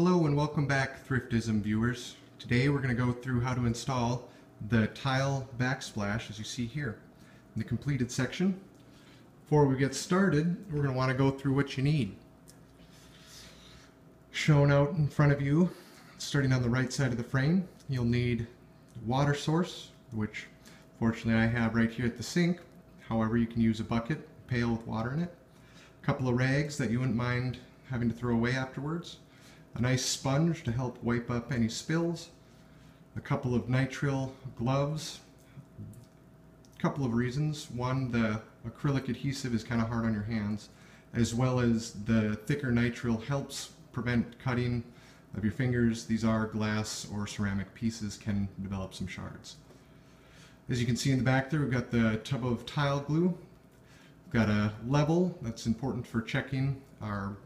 Hello and welcome back, Thriftism viewers. Today we're going to go through how to install the tile backsplash as you see here in the completed section. Before we get started, we're going to want to go through what you need. Shown out in front of you, starting on the right side of the frame, you'll need a water source, which fortunately I have right here at the sink. However, you can use a bucket, pail with water in it. A couple of rags that you wouldn't mind having to throw away afterwards. A nice sponge to help wipe up any spills, a couple of nitrile gloves. A couple of reasons. One, the acrylic adhesive is kind of hard on your hands, as well as the thicker nitrile helps prevent cutting of your fingers. These are glass or ceramic pieces, can develop some shards. As you can see in the back there, we've got the tub of tile glue. We've got a level that's important for checking our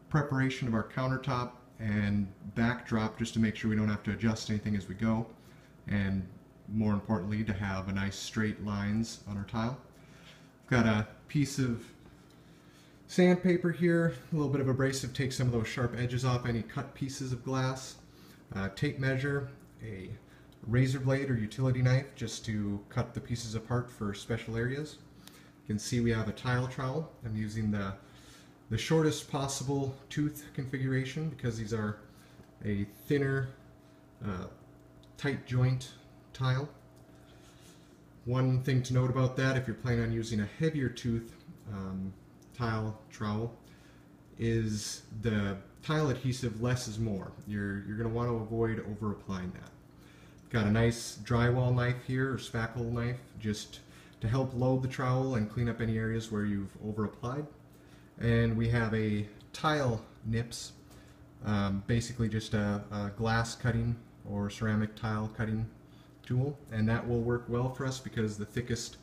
preparation of our countertop, and backdrop just to make sure we don't have to adjust anything as we go, and more importantly to have a nice straight lines on our tile. We've got a piece of sandpaper here, a little bit of abrasive, take some of those sharp edges off any cut pieces of glass, tape measure, a razor blade or utility knife just to cut the pieces apart for special areas. You can see we have a tile trowel. I'm using the shortest possible tooth configuration because these are a thinner, tight joint tile. One thing to note about that, if you're planning on using a heavier tooth tile trowel, is the tile adhesive less is more. You're going to want to avoid over applying that. Got a nice drywall knife here, or spackle knife, just to help load the trowel and clean up any areas where you've over applied. And we have a tile nips, basically just a glass cutting or ceramic tile cutting tool, and that will work well for us because the thickest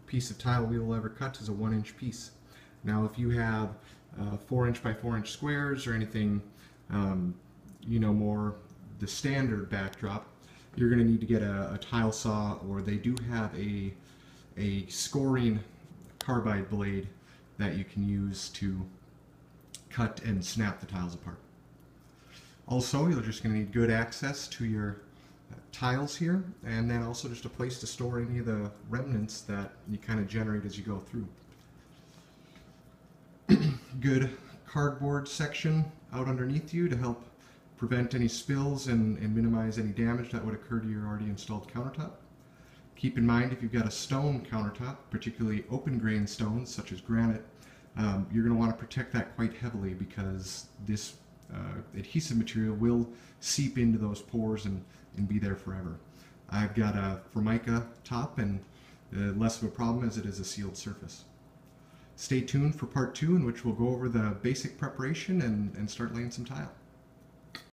piece of tile we will ever cut is a 1-inch piece. Now if you have 4-inch by 4-inch squares or anything, more the standard backdrop, you're going to need to get a tile saw, or they do have a scoring carbide blade that you can use to cut and snap the tiles apart. Also, you're just going to need good access to your tiles here, and then also just a place to store any of the remnants that you kind of generate as you go through. Good cardboard section out underneath you to help prevent any spills and minimize any damage that would occur to your already installed countertop. Keep in mind, if you've got a stone countertop, particularly open grain stones such as granite, you're going to want to protect that quite heavily because this adhesive material will seep into those pores and be there forever. I've got a Formica top, and less of a problem as it is a sealed surface. Stay tuned for part 2, in which we'll go over the basic preparation and start laying some tile.